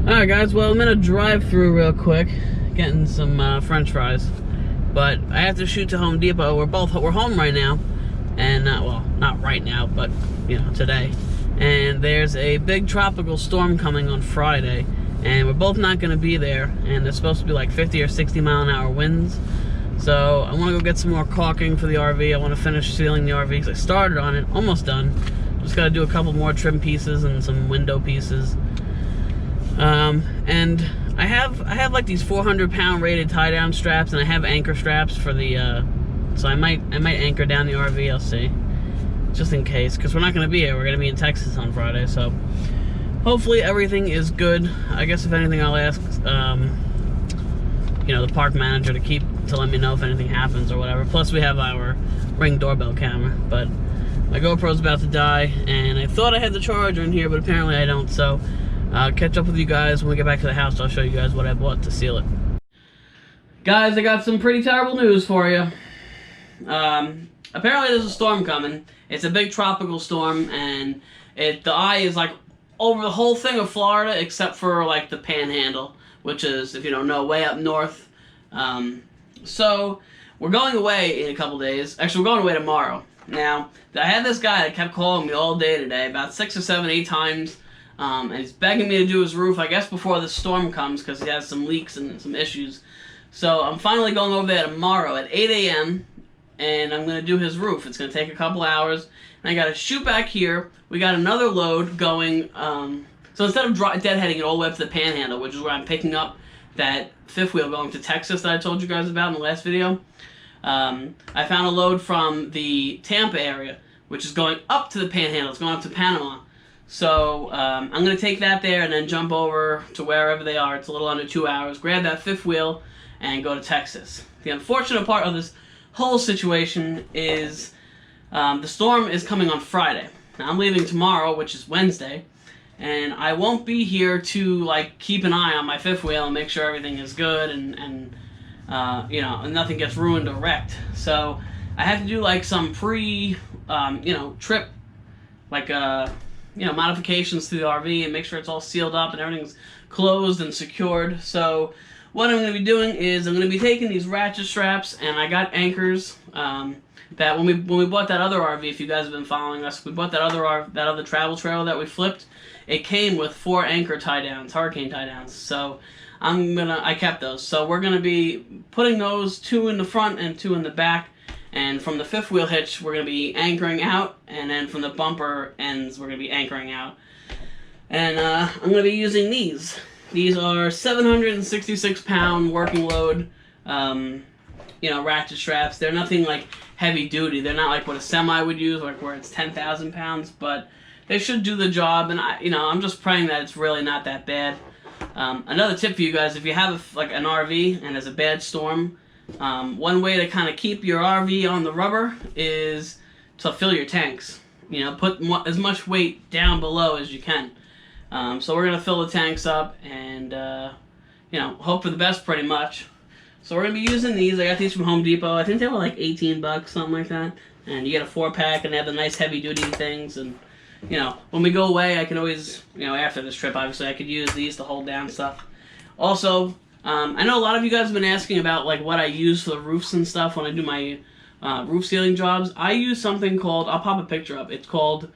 Alright guys, well I'm in a drive-through real quick, getting some french fries. But I have to shoot to Home Depot. We're home right now. And, well, not right now, but, you know, today. And there's a big tropical storm coming on Friday. And we're both not going to be there. And there's supposed to be like 50 or 60 mile an hour winds. So I want to go get some more caulking for the RV. I want to finish sealing the RV because I started on it, almost done. Just got to do a couple more trim pieces and some window pieces. And I have like these 400-pound rated tie-down straps, and I have anchor straps for the, so I might anchor down the RV, I'll see. Just in case, because we're not going to be here. We're going to be in Texas on Friday, so hopefully everything is good. I guess if anything, I'll ask, you know, the park manager to let me know if anything happens or whatever. Plus, we have our Ring doorbell camera, but my GoPro's about to die, and I thought I had the charger in here, but apparently I don't, so I'll catch up with you guys when we get back to the house. I'll show you guys what I bought to seal it. Guys, I got some pretty terrible news for you. Apparently there's a storm coming. It's a big tropical storm, and the eye is like over the whole thing of Florida except for like the Panhandle, which is, if you don't know, way up north. So we're going away in a couple days. Actually, we're going away tomorrow. Now, I had this guy that kept calling me all day today, about 6 or 7, 8 times. And he's begging me to do his roof, I guess before the storm comes, because he has some leaks and some issues. So I'm finally going over there tomorrow at 8 a.m. and I'm going to do his roof. It's going to take a couple hours. And I got to shoot back here. We got another load going. So instead of deadheading it all the way up to the Panhandle, which is where I'm picking up that fifth wheel going to Texas that I told you guys about in the last video, I found a load from the Tampa area, which is going up to the Panhandle. It's going up to Panama. So I'm going to take that there and then jump over to wherever they are. It's a little under 2 hours. Grab that fifth wheel and go to Texas. The unfortunate part of this whole situation is the storm is coming on Friday. Now I'm leaving tomorrow, which is Wednesday, and I won't be here to like keep an eye on my fifth wheel and make sure everything is good and you know, and nothing gets ruined or wrecked. So I have to do like some you know, trip, like you know, modifications to the RV and make sure it's all sealed up and everything's closed and secured. So what I'm going to be doing is I'm going to be taking these ratchet straps, and I got anchors that when we bought that other RV, if you guys have been following us, we bought that other travel trailer that we flipped. It came with 4 anchor tie downs, hurricane tie downs. So I kept those. So we're going to be putting those 2 in the front and 2 in the back. And from the fifth wheel hitch, we're going to be anchoring out, and then from the bumper ends, we're going to be anchoring out. And I'm going to be using these. These are 766-pound working load, you know, ratchet straps. They're nothing like heavy duty. They're not like what a semi would use, like where it's 10,000 pounds, but they should do the job. And you know, I'm just praying that it's really not that bad. Another tip for you guys: if you have like an RV and there's a bad storm, one way to kind of keep your RV on the rubber is to fill your tanks. You know, put as much weight down below as you can. So we're going to fill the tanks up and, you know, hope for the best pretty much. So we're going to be using these. I got these from Home Depot. I think they were like 18 bucks, something like that. And you get a 4-pack, and they have the nice heavy-duty things. And, you know, when we go away, I can always, you know, after this trip, obviously, I could use these to hold down stuff. Also, I know a lot of you guys have been asking about like what I use for the roofs and stuff when I do my roof sealing jobs. I use something called, I'll pop a picture up, it's called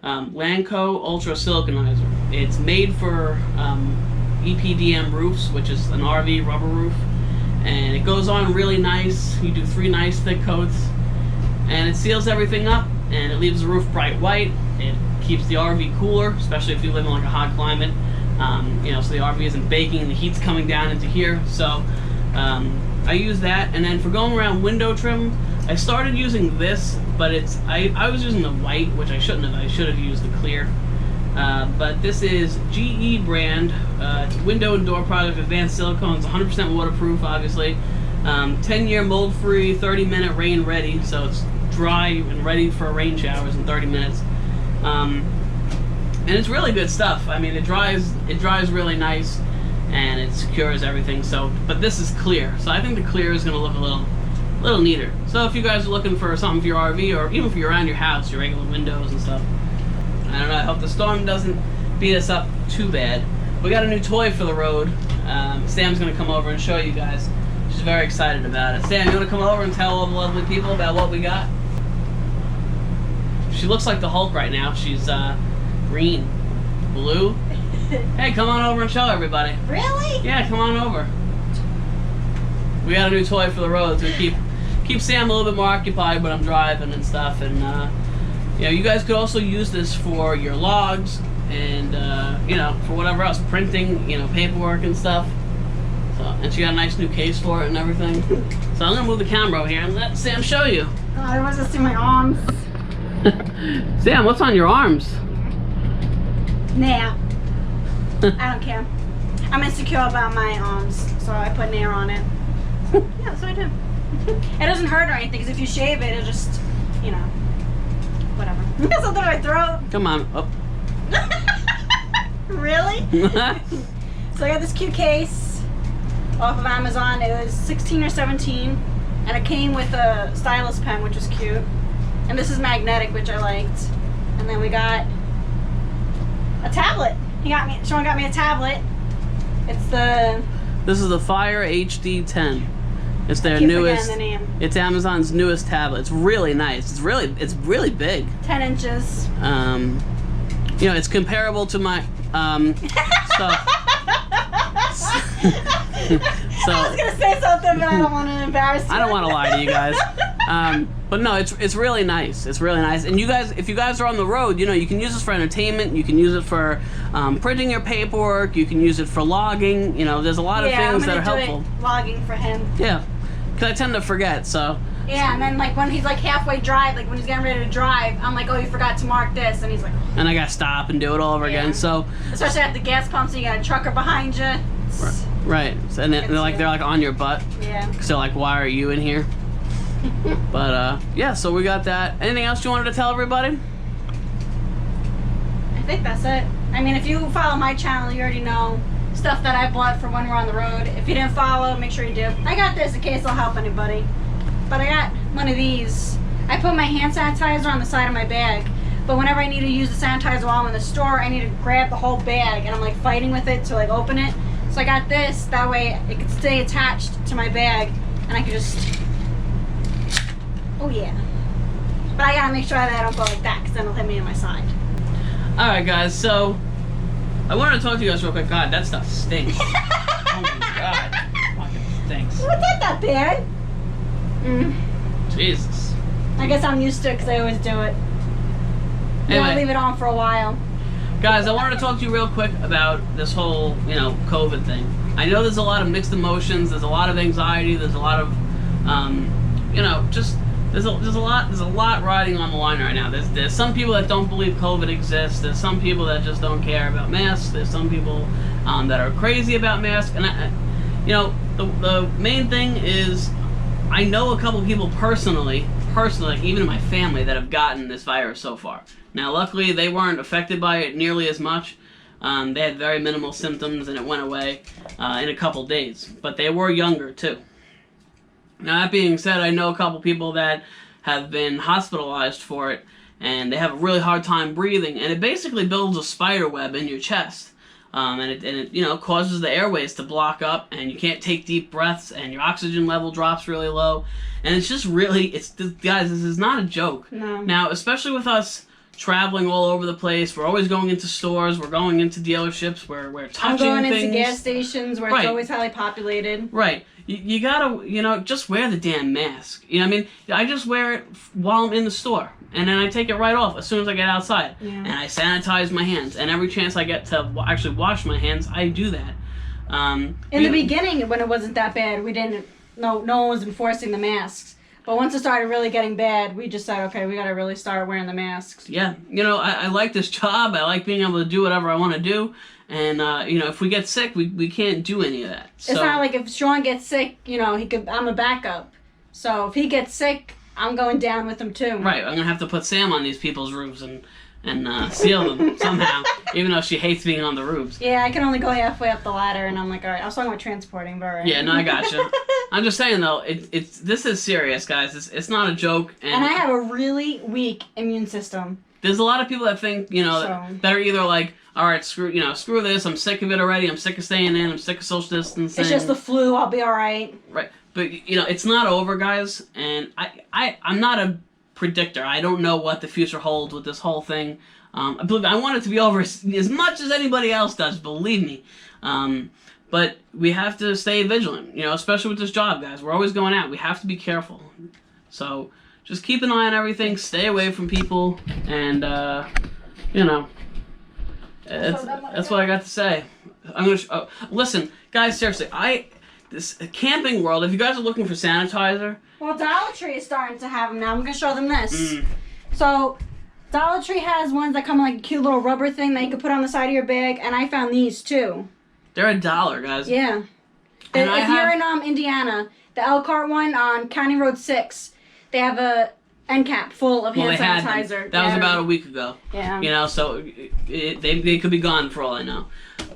Lanco Ultra Siliconizer. It's made for EPDM roofs, which is an RV rubber roof, and it goes on really nice. You do 3 nice thick coats, and it seals everything up, and it leaves the roof bright white. It keeps the RV cooler, especially if you live in like a hot climate. You know, so the RV isn't baking, the heat's coming down into here. So I use that, and then for going around window trim, I started using this, but I was using the white, which I shouldn't have. I should have used the clear. But this is GE brand. It's window and door product, advanced silicones, 100% waterproof, obviously. 10-year mold-free, 30-minute rain ready, so it's dry and ready for rain showers in 30 minutes. And it's really good stuff. I mean, it dries really nice, and it secures everything. So, but this is clear, so I think the clear is going to look a little neater. So if you guys are looking for something for your RV, or even for around your house, your regular windows and stuff, I don't know. I hope the storm doesn't beat us up too bad. we got a new toy for the road. Sam's gonna come over and show you guys. She's very excited about it. Sam, you wanna come over and tell all the lovely people about what we got? She looks like the Hulk right now. She's green, blue. Hey, come on over and show everybody. Really? Yeah, come on over. We got a new toy for the road to keep Sam a little bit more occupied when I'm driving and stuff. And you know, you guys could also use this for your logs and you know, for whatever else, printing, you know, paperwork and stuff. So, and she got a nice new case for it and everything. So I'm gonna move the camera over here and let Sam show you. Oh, I want to see my arms. Sam, what's on your arms? Nair. I don't care. I'm insecure about my arms, so I put Nair on it. Yeah, so I do. It doesn't hurt or anything, because if you shave it, it'll just, you know, whatever. That's something in my throat. Come on. Oh. Really? So I got this cute case off of Amazon. It was 16 or 17, and it came with a stylus pen, which was cute. And this is magnetic, which I liked. And then we got a tablet. Sean got me a tablet. It's the... This is the Fire HD 10. It's their I keep newest. forgetting the name. It's Amazon's newest tablet. It's really nice. It's really big. 10 inches. You know, it's comparable to my stuff. So I was gonna say something, but I don't want to embarrass you. I don't want to lie to you guys. But no, it's really nice. It's really nice. And you guys, if you guys are on the road, you know, you can use this for entertainment. You can use it for printing your paperwork. You can use it for logging. You know, there's a lot of things that are helpful. Logging for him. Yeah, because I tend to forget. So. Yeah, and then like when he's like halfway drive, like when he's getting ready to drive, I'm like, oh, you forgot to mark this, and he's like. And I gotta stop and do it all over again. So. Especially at the gas pump, so you got a trucker behind you. Right. So, and they're like on your butt. Yeah. So like, why are you in here? But yeah, so we got that. Anything else you wanted to tell everybody? I think that's it. I mean, if you follow my channel, you already know stuff that I bought for when we're on the road. If you didn't follow, make sure you do. I got this in case I'll help anybody. But I got one of these. I put my hand sanitizer on the side of my bag. But whenever I need to use the sanitizer while I'm in the store, I need to grab the whole bag, and I'm like fighting with it to like open it. So I got this. That way it could stay attached to my bag, and I could just. Oh yeah. But I gotta make sure that I don't go like that, because then it'll hit me in my side. Alright guys, so I wanted to talk to you guys real quick. God, that stuff stinks. Oh my god. It fucking stinks. What's that bad? Jesus. I guess I'm used to it because I always do it. You Anyway, gotta leave it on for a while. guys, I wanted to talk to you real quick about this whole, you know, COVID thing. I know there's a lot of mixed emotions, there's a lot of anxiety, there's a lot of you know, just there's a lot riding on the line right now. There's some people that don't believe COVID exists. There's some people that just don't care about masks. There's some people that are crazy about masks. And you know, the main thing is, I know a couple people personally, even in my family, that have gotten this virus so far. Now, luckily, they weren't affected by it nearly as much. They had very minimal symptoms, and it went away in a couple days. But they were younger too. Now, that being said, I know a couple people that have been hospitalized for it, and they have a really hard time breathing, and it basically builds a spider web in your chest. And it you know, causes the airways to block up, and you can't take deep breaths, and your oxygen level drops really low. And it's just really, guys, this is not a joke. No. Now, especially with us traveling all over the place, we're always going into stores, we're going into dealerships, we're touching I'm going things. into gas stations where it's always highly populated. Right. You gotta, you know, just wear the damn mask. You know what I mean? I just wear it while I'm in the store. And then I take it right off as soon as I get outside. Yeah. And I sanitize my hands. And every chance I get to actually wash my hands, I do that. In the beginning, when it wasn't that bad, no one was enforcing the masks. But once it started really getting bad, we just said, okay, we gotta really start wearing the masks. Yeah. You know, I like this job. I like being able to do whatever I want to do. And, you know, if we get sick, we can't do any of that. So, it's not like if Sean gets sick, you know, I'm a backup. So if he gets sick, I'm going down with him too. Right. I'm going to have to put Sam on these people's roofs and seal them somehow, even though she hates being on the roofs. Yeah, I can only go halfway up the ladder, and I'm like, all right, I was talking about transporting, but all right. Yeah, no, I gotcha. I'm just saying, though, this is serious, guys. It's not a joke. And I have a really weak immune system. There's a lot of people that think, you know, that are either like, all right, screw this. I'm sick of it already. I'm sick of staying in. I'm sick of social distancing. It's just the flu. I'll be all right. Right, but it's not over, guys. And I'm not a predictor. I don't know what the future holds with this whole thing. I want it to be over as much as anybody else does. Believe me. But we have to stay vigilant. Especially with this job, guys. We're always going out. We have to be careful. So just keep an eye on everything. Stay away from people, and that's what I got to say. I'm gonna listen, guys. Seriously, this camping world. If you guys are looking for sanitizer, well, Dollar Tree is starting to have them now. I'm gonna show them this. So, Dollar Tree has ones that come in like a cute little rubber thing that you can put on the side of your bag, and I found these too. They're $1, guys. Yeah. And if you're in Indiana, the Elkhart one on County Road 6, they have a end cap full of hand sanitizer. That was about a week ago. Yeah. So they could be gone for all I know.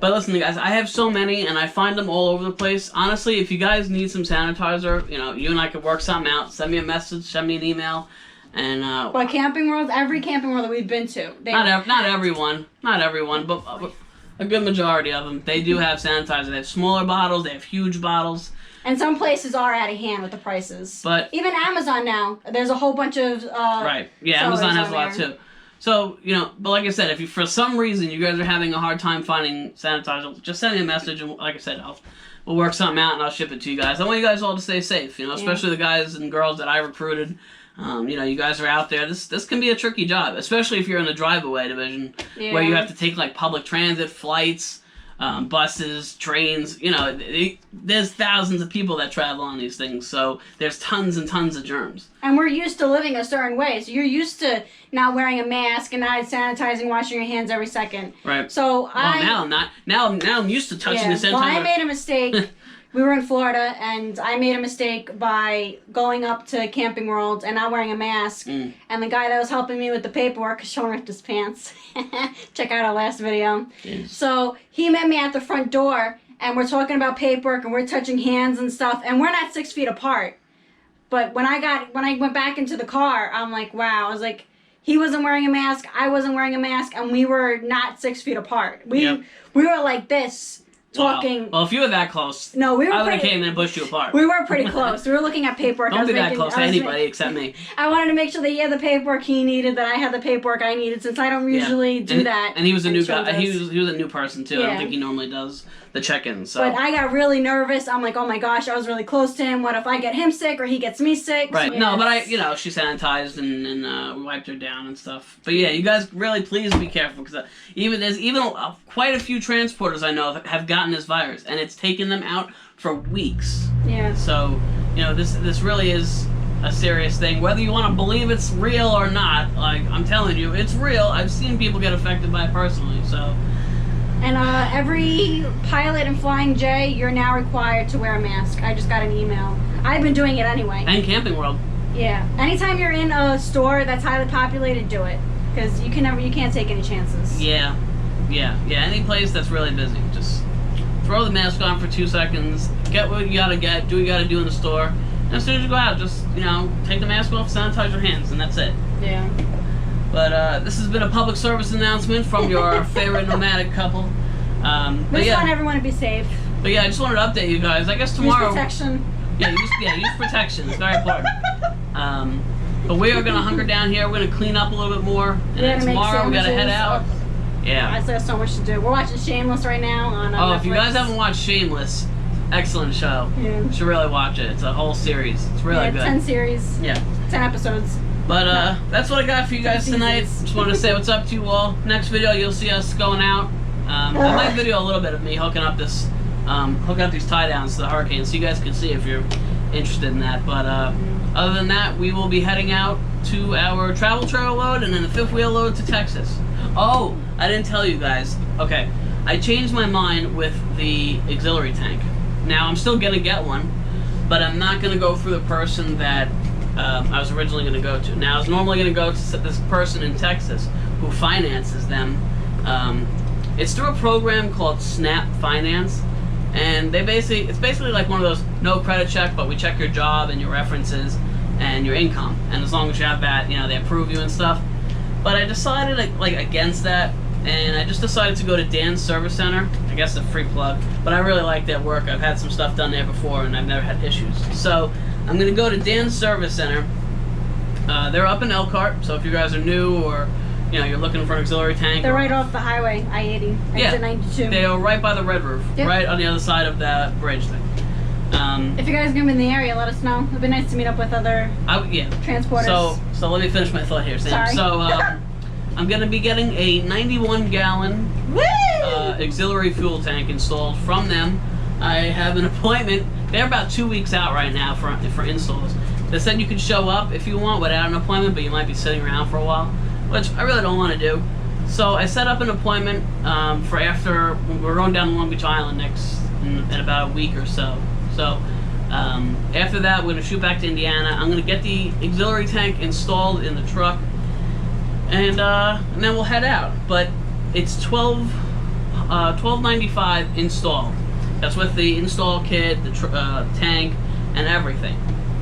But listen, guys, I have so many, and I find them all over the place. Honestly, if you guys need some sanitizer, you and I could work something out. Send me a message, send me an email, and. But Camping World, every Camping World that we've been to, not everyone, but a good majority of them, they do have sanitizer. They have smaller bottles, they have huge bottles. And some places are out of hand with the prices. But even Amazon now, there's a whole bunch of right. Yeah, Amazon has a lot too. So, but like I said, if you for some reason you guys are having a hard time finding sanitizer, just send me a message, and like I said, we'll work something out and I'll ship it to you guys. I want you guys all to stay safe, especially the guys and girls that I recruited. You guys are out there. This can be a tricky job, especially if you're in the drive-away division, where you have to take like public transit, flights, buses, trains. There's thousands of people that travel on these things, so there's tons and tons of germs. And we're used to living a certain way, so you're used to not wearing a mask and not sanitizing, washing your hands every second. Right. So now I'm used to touching the sanitizer. Well, I made a mistake. We were in Florida, and I made a mistake by going up to Camping World and not wearing a mask. And the guy that was helping me with the paperwork is showing ripped his pants. Check out our last video. Jeez. So he met me at the front door, and we're talking about paperwork, and we're touching hands and stuff, and we're not 6 feet apart. But when I went back into the car, I'm like, wow. I was like, he wasn't wearing a mask, I wasn't wearing a mask, and we were not 6 feet apart. We were like this. Talking. Wow. Well, if you were that close, I would have came in and pushed you apart. We were pretty close. We were looking at paperwork. Don't be that close to anybody except me. I wanted to make sure that he had the paperwork he needed, that I had the paperwork I needed, since I don't usually do that. And he was a new guy. He was a new person too. I don't think he normally does the check-ins. So. But I got really nervous. I'm like, oh my gosh, I was really close to him. What if I get him sick or he gets me sick? Right. So, no, but she sanitized and we wiped her down and stuff. But yeah, you guys really please be careful, because there's quite a few transporters I know that have gotten this virus, and it's taken them out for weeks. Yeah. So this really is a serious thing. Whether you want to believe it's real or not, like I'm telling you, it's real. I've seen people get affected by it personally. So. And every pilot and Flying J, you're now required to wear a mask. I just got an email. I've been doing it anyway. And Camping World. Yeah. Anytime you're in a store that's highly populated, do it, because you can't take any chances. Yeah. Any place that's really busy, just throw the mask on for 2 seconds. Get what you gotta get. Do what you gotta do in the store. And as soon as you go out, just take the mask off, sanitize your hands, and that's it. Yeah. But this has been a public service announcement from your favorite nomadic couple. We just want everyone to be safe. But yeah, I just wanted to update you guys. I guess tomorrow. Use protection. Use protection. It's very important. But we are gonna hunker down here. We're gonna clean up a little bit more, and then tomorrow we gotta head out. Yeah. I still have so much to do. We're watching Shameless right now on Netflix. If you guys haven't watched Shameless, excellent show. Yeah. You should really watch it. It's a whole series. It's really good. 10 series. Yeah. 10 episodes. But that's what I got for you guys tonight. Just wanted to say what's up to you all. Next video, you'll see us going out. I might video a little bit of me hooking up these tie downs to the Hurricane, so you guys can see if you're interested in that. But other than that, we will be heading out to our travel trailer load and then the fifth wheel load to Texas. Oh, I didn't tell you guys. Okay, I changed my mind with the auxiliary tank. Now I'm still gonna get one, but I'm not gonna go through the person that I was originally going to go to. Now, I was normally going to go to this person in Texas who finances them. It's through a program called Snap Finance, and it's basically like one of those no credit check, but we check your job and your references and your income, and as long as you have that, they approve you and stuff. But I decided against that, and I just decided to go to Dan's Service Center. I guess a free plug, but I really like their work. I've had some stuff done there before, and I've never had issues. So I'm gonna go to Dan's Service Center. They're up in Elkhart, so if you guys are new or you're looking for an auxiliary tank. They're right off the highway, I-80, exit 92. They are right by the Red Roof, Yep. right on the other side of that bridge thing. If you guys are gonna be in the area, let us know. It'd be nice to meet up with other transporters. So let me finish my thought here, Sam. Sorry. So I'm gonna be getting a 91-gallon auxiliary fuel tank installed from them. I have an appointment. They're about 2 weeks out right now for installs. They said you could show up if you want without an appointment, but you might be sitting around for a while, which I really don't want to do. So I set up an appointment for after we're going down to Long Beach Island in about a week or so. So after that, we're gonna shoot back to Indiana. I'm gonna get the auxiliary tank installed in the truck, and then we'll head out. But it's $12.95 install. That's with the install kit, the tank, and everything.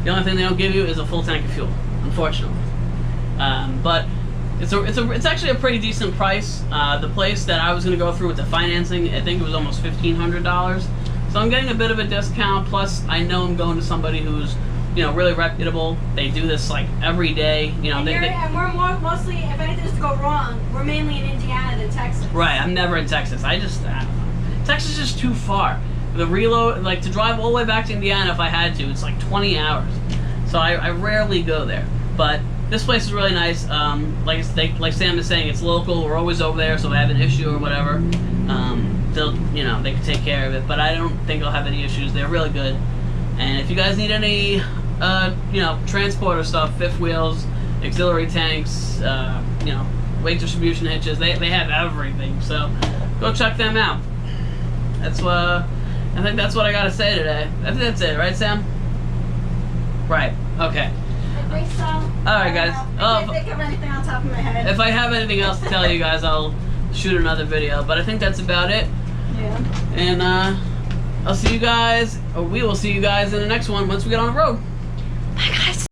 The only thing they don't give you is a full tank of fuel, unfortunately. But it's actually a pretty decent price. The place that I was going to go through with the financing, I think it was almost $1,500. So I'm getting a bit of a discount. Plus, I know I'm going to somebody who's really reputable. They do this like every day. And we're mostly, if anything's to go wrong, we're mainly in Indiana than Texas. Right. I'm never in Texas. Texas is just too far. The reload, like to drive all the way back to Indiana if I had to, it's like 20 hours. So I rarely go there. But this place is really nice. Like Sam is saying, it's local. We're always over there, so if I have an issue or whatever, they can take care of it. But I don't think I'll have any issues. They're really good. And if you guys need any, transporter stuff, fifth wheels, auxiliary tanks, weight distribution hitches, they have everything. So go check them out. I think that's what I gotta say today. I think that's it, right, Sam? Right. Okay. I think so. Alright, guys. I can't think of anything on top of my head. If I have anything else to tell you guys, I'll shoot another video. But I think that's about it. Yeah. And I'll see you guys, or we will see you guys in the next one once we get on the road.